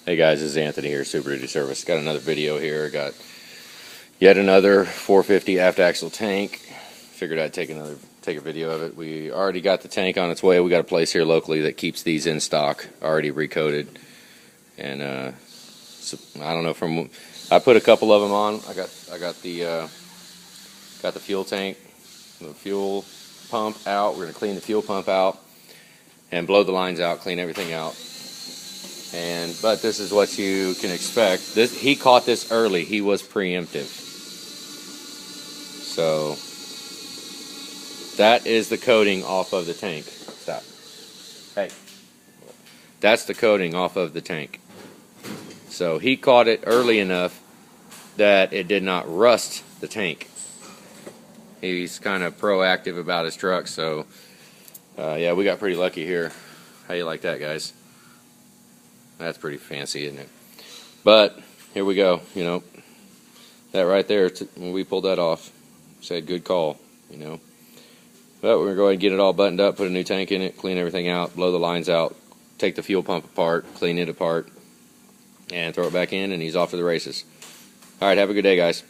Hey guys, this is Anthony here, Super Duty Service. Got another video here. Got yet another 450 aft axle tank. Figured I'd take a video of it. We already got the tank on its way. We got a place here locally that keeps these in stock, already recoated. And so, I don't know. I put a couple of them on. I got the fuel tank, the fuel pump out. We're gonna clean the fuel pump out and blow the lines out, clean everything out. But this is what you can expect. He caught this early. He was preemptive. So that is the coating off of the tank. Stop. Hey. That's the coating off of the tank. So he caught it early enough that it did not rust the tank. He's kind of proactive about his truck, so yeah, we got pretty lucky here. How you like that, guys? That's pretty fancy, isn't it? But here we go. You know, that right there, when we pulled that off, said good call, you know. But we're going to go ahead and get it all buttoned up, put a new tank in it, clean everything out, blow the lines out, take the fuel pump apart, clean it apart, and throw it back in, and he's off to the races. All right, have a good day, guys.